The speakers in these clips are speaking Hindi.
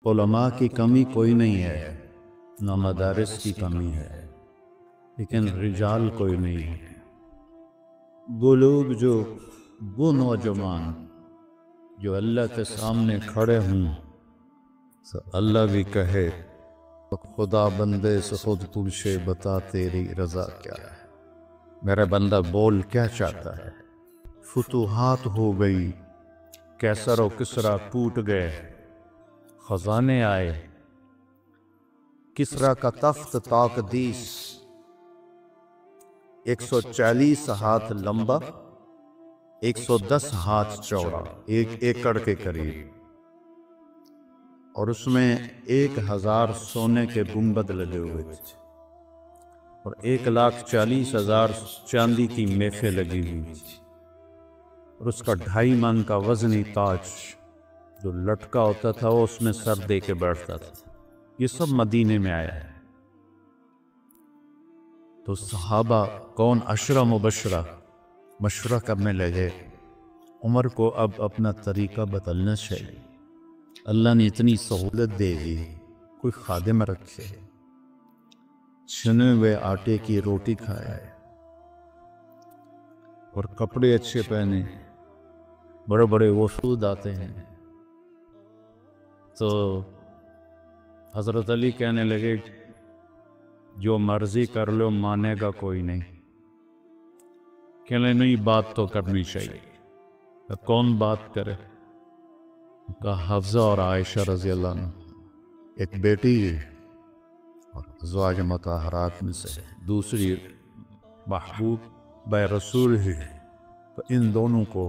उलमा की कमी कोई नहीं है, ना मदारिस की कमी है, लेकिन रिजाल कोई नहीं है। वो लोग वो नौजवान जो अल्लाह के सामने खड़े हों तो अल्लाह भी कहे तो खुदा बंदे से खुद पूछे, बता तेरी रजा क्या है। मेरा बंदा बोल क्या चाहता है। फुतूहात हो गई, कैसर और किसरा टूट गए, खजाने आए, किसरा का तख्त ताकदीस 140 हाथ लंबा, 110 हाथ चौड़ा, 1 एकड़ के करीब, और उसमें 1000 सोने के गुंबद लगे हुए थे और 1,40,000 चांदी की मेफे लगी हुई थी और उसका 2.5 मन का वजनी ताज जो लटका होता था वो उसमें सर दे के बैठता था। ये सब मदीने में आया है। तो सहाबा कौन अशरा मुबशरा मशवरा करने लगे, उमर को अब अपना तरीका बदलना चाहिए। अल्लाह ने इतनी सहूलत दे दी, कोई खादिम रखे, छने हुए आटे की रोटी खाए और कपड़े अच्छे पहने, बड़े बड़े वफूद आते हैं। तो हज़रत अली कहने लगे, जो मर्जी कर लो, मानेगा कोई नहीं। कहने नहीं, बात तो करनी चाहिए। तो कौन बात करे? का हफ्जा और आयशा रज़ी अल्लाह अन्हा, एक बेटी और ज़वाज मतहरात में से दूसरी महबूब बै रसूल ही। तो इन दोनों को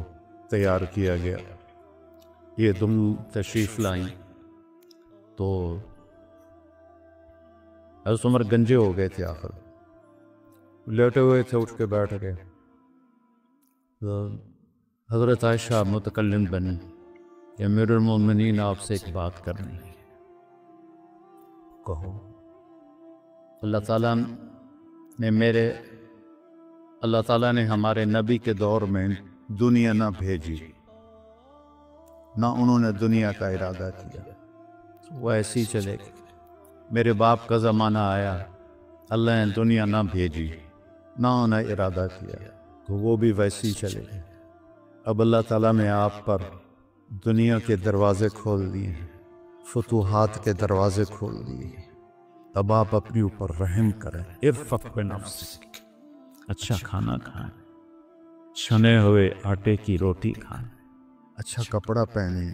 तैयार किया गया। ये दोनों तशरीफ़ लाई तो हज़रत उमर गंजे हो गए थे, आखिर लेटे हुए थे, उठ के बैठ गए। तो हज़रत आयशा मुतकल्लिम बनी, अमीरुल मोमिनीन आपसे एक बात करनी है। कहो। अल्लाह ताला ने हमारे नबी के दौर में दुनिया ना भेजी, ना उन्होंने दुनिया का इरादा किया, वो ऐसी चलेगी। मेरे बाप का ज़माना आया, अल्लाह ने दुनिया ना भेजी, ना उन्हें इरादा किया, तो वो भी वैसी चलेगी। अब अल्लाह ताला ने आप पर दुनिया के दरवाज़े खोल दिए, फतूहात के दरवाज़े खोल दिए। अब आप अपने ऊपर रहम करें। इरफ़क़ बिनफ़्सिक, अच्छा खाना खाएं, छने हुए आटे की रोटी खाएं, अच्छा कपड़ा पहने।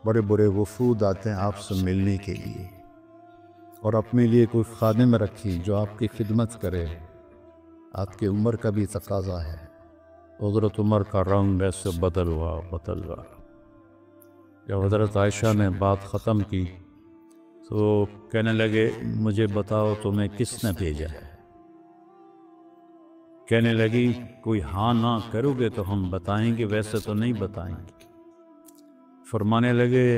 बड़े बड़े वफूद आते हैं आपसे मिलने के लिए, और अपने लिए कोई खादिम रखी जो आपकी खिदमत करे। आपकी उम्र का भी तकाजा है। हज़रत उमर का रंग ऐसे बदल हुआ। जब हज़रत आयशा ने बात ख़त्म की तो कहने लगे, मुझे बताओ तुम्हें किसने भेजा है। कहने लगी, कोई हाँ ना करोगे तो हम बताएंगे, वैसे तो नहीं बताएंगे। फरमाने लगे,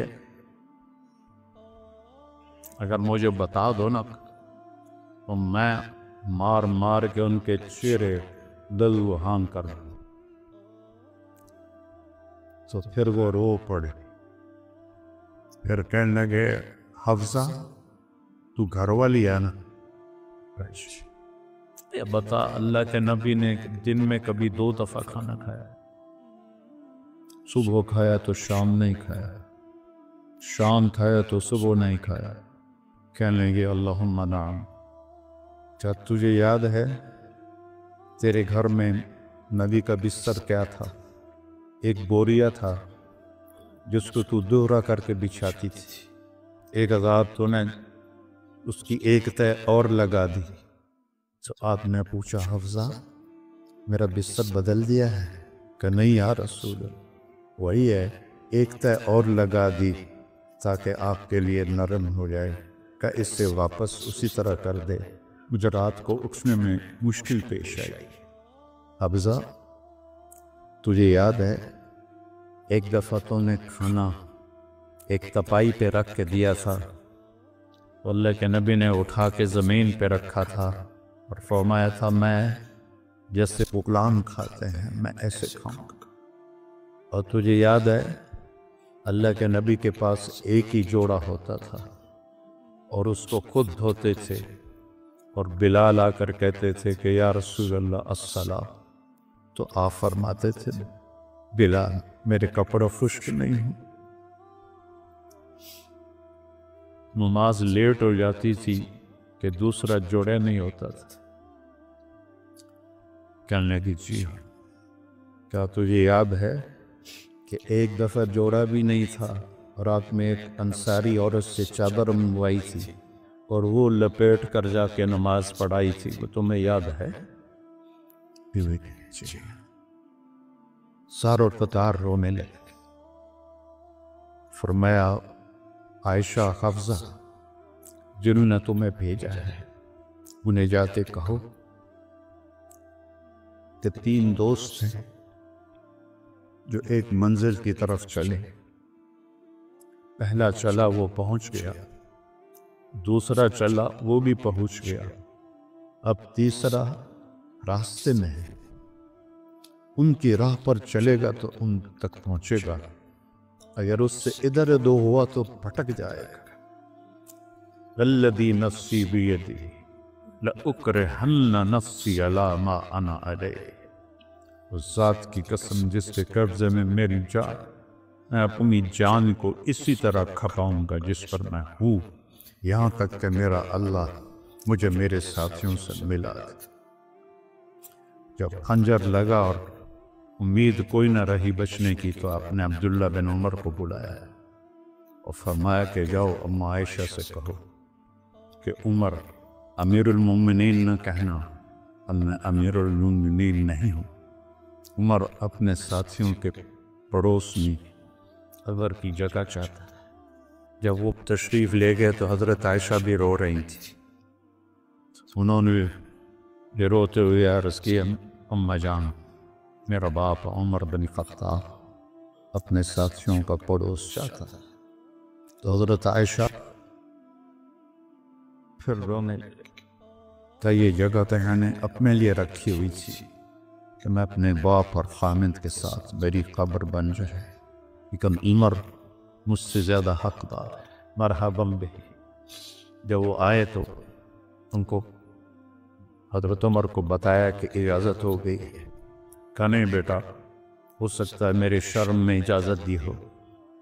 अगर मुझे बता दो ना तो मैं मार मार के उनके चेहरे दलवहान कर दूं। तो फिर वो रो पड़े। फिर कहने लगे, हफ्सा तू घर वाली है ना? ये बता, अल्लाह के नबी ने दिन में कभी 2 दफ़ा खाना खाया? सुबह खाया तो शाम नहीं खाया, शाम खाया तो सुबह नहीं खाया। कहने लगे, अल्लाहुम्मा नाम। क्या तुझे याद है तेरे घर में नबी का बिस्तर क्या था? एक बोरिया था जिसको तू दोहरा करके बिछाती थी। एक आज़ाद तूने उसकी एक तय और लगा दी। तो आपने पूछा, हफ्जा मेरा बिस्तर बदल दिया है? कि नहीं या रसूल, वही है, एक तय और लगा दी ताकि आपके लिए नरम हो जाए। का इससे वापस उसी तरह कर दे, मुझे रात को उठने में मुश्किल पेश आई। हफ्जा तुझे याद है एक दफ़ा तूने खाना एक तपाई पे रख के दिया था, अल्लाह के नबी ने उठा के ज़मीन पे रखा था और फरमाया था, मैं जैसे गुलाम खाते हैं मैं ऐसे खाऊंगा। और तुझे याद है अल्लाह के नबी के पास एक ही जोड़ा होता था और उसको खुद धोते थे, और बिलाल आकर कहते थे कि या रसूल अल्लाह अस्सला, तो आप फरमाते थे बिलाल मेरे कपड़े खुश्क नहीं हूं। नमाज लेट हो जाती थी कि दूसरा जोड़े नहीं होता था। कहने की जी क्या तुझे याद है कि एक दफ़ा जोड़ा भी नहीं था, रात में एक अंसारी औरत से चादर मंगवाई थी और वो लपेट कर जाके नमाज पढ़ाई थी, वो तुम्हें याद है? सारो कतार रोने लगे। फरमाया आयशा हफ्जा जिन्होंने तुम्हें भेजा है उन्हें जाते कहो कि 3 दोस्त हैं जो एक मंजिल की तरफ चले। पहला चला वो पहुंच गया, दूसरा चला वो भी पहुंच गया, अब तीसरा रास्ते में है। उनकी राह पर चलेगा तो उन तक पहुंचेगा, अगर उससे इधर उधर हुआ तो भटक जाएगा। वल्लज़ी नफ्सी बियदी लउकरिहन्ना नफ्सी अला मा अना अलैहि, उस ज़ात की कसम जिसके कब्जे में मेरी जान, मैं अपनी जान को इसी तरह खपाऊंगा जिस पर मैं हूँ, यहाँ तक कि मेरा अल्लाह मुझे मेरे साथियों से मिला दे। जब खंजर लगा और उम्मीद कोई न रही बचने की, तो आपने अब्दुल्ला बिन उमर को बुलाया और फरमाया कि जाओ अम्मा आयशा से कहो कि उमर अमीरुल मोमिनीन न कहना, अब मैं अमीरुल मोमिनीन नहीं हूँ। उमर अपने साथियों के पड़ोस में अगर की जगह चाहता है। जब वो तशरीफ़ ले गए तो हज़रत आयशा भी रो रही थी। उन्होंने रोते हुए अर्ज़ किया, अम्मा जान मेरा बाप उमर बिन खत्ताब अपने साथियों का पड़ोस चाहता है। तो हज़रत आयशा फिर रोने लगी। तो ये जगह तो मैंने अपने लिए रखी हुई थी कि मैं अपने बाप और खामिद के साथ मेरी कब्र बन जाए, लेकिन उमर मुझसे ज़्यादा हकदार है, मरहबम बिही। जब वो आए तो उनको हज़रत उमर को बताया कि इजाज़त हो गई। कहा नहीं बेटा, हो सकता है मेरे शर्म में इजाज़त दी हो,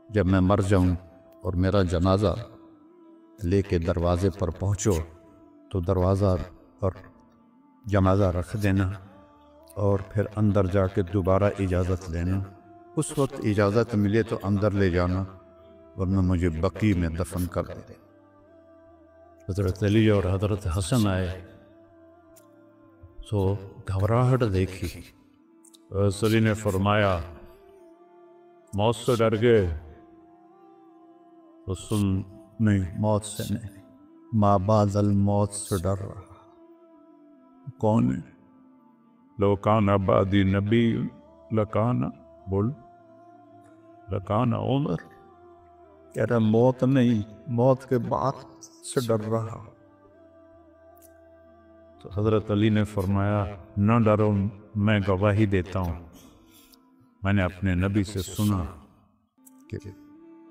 जब मैं मर जाऊं और मेरा जनाजा लेके दरवाजे पर पहुंचो तो दरवाज़ा पर जनाजा रख देना और फिर अंदर जाके दोबारा इजाज़त लेना। उस वक्त इजाज़त मिले तो अंदर ले जाना, वरना मुझे बकी में दफन कर दे। हज़रत अली और हज़रत हसन आए तो घबराहट देखी। अली ने फरमाया मौत से डर गए? तो सुन, नहीं, मौत से नहीं, माँ बादल मौत से डर रहा। कौन है? लोकाना बादी नबी लकाना, बोल लकाना उमर। कह रहा मौत नहीं, मौत के बाद से डर रहा। तो हज़रत अली ने फरमाया न डरो, मैं गवाही देता हूँ, मैंने अपने नबी से सुना कि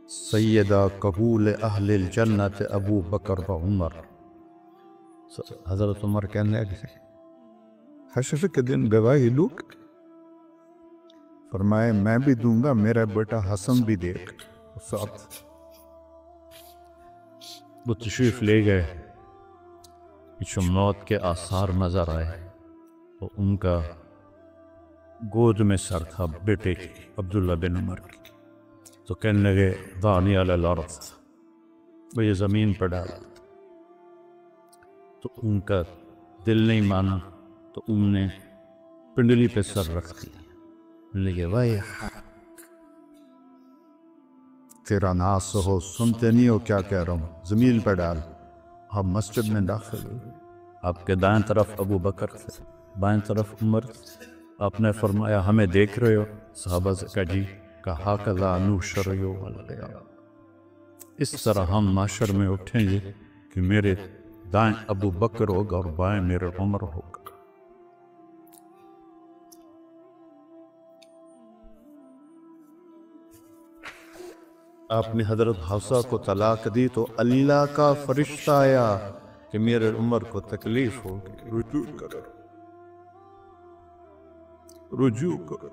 सैयदा कबूल अहलिल जन्नत अबू बकर व उमर। हज़रत उमर कहने लगे हशर के दिन गवाही लूक? फरमाए मैं भी दूंगा, मेरा बेटा हसन भी देख साथ। वो तशरीफ ले गए। पीछे मौत के आसार नजर आए तो उनका गोद में सर था बेटे अब्दुल्ला बिन उमर की। तो कहने लगे दानी अल अर्ज़, वो ये ज़मीन पर डाल। तो उनका दिल नहीं माना तो उनने पिंडली पे सर रख दिया। लगे भाई तेरा नास हो, सुनते नहीं हो क्या कह रहा हूँ, ज़मीन पर डाल। हम मस्जिद में दाखिल हुए। आपके दाएं तरफ अबू बकर थे, बाएं तरफ उमर। आपने फरमाया हमें देख रहे हो? सहाबा से कहा जी। कहा कला अनुशरयो वाला, इस तरह हम माशर में उठेंगे कि मेरे दाएं अबू बकर होगा और बाएं मेरे उमर होगा। आपने हजरत हफ्सा को तलाक दी तो अल्लाह का फरिश्ता आया कि मेरे उमर को तकलीफ होगी, रुजू करो, रुजू करो।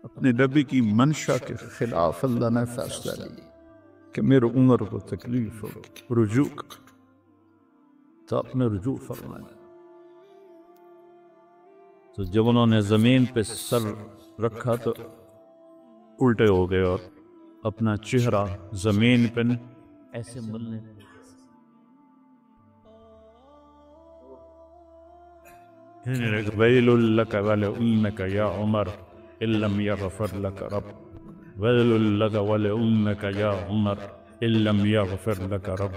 अपने नबी की मंशा के खिलाफ अल्लाह ने फैसला लिया कि मेरे उमर को तकलीफ होगी, रुजू करो। तो आपने रुजू फरमाया। तो जब उन्होंने जमीन पे सर रखा तो उल्टे हो गए और अपना चेहरा जमीन पे ऐसे मलने वैलुल लक वलिउम्मिक या उमर इल्लम यगफिर लक रब, वैलुल लक वलिउम्मिक या उमर इल्लम यगफिर लक रब,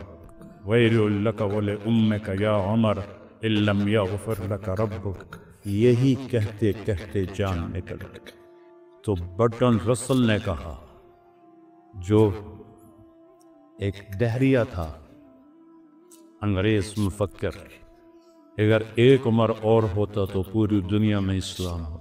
वैलुल लक वलिउम्मिक या उमर इल्लम यगफिर लक रब्बुक। यही कहते कहते जान निकल गई। तो बर्टन रसल ने कहा, जो एक दहरिया था, अंग्रेज मुफक्किर, अगर एक उमर और होता तो पूरी दुनिया में इस्लाम हो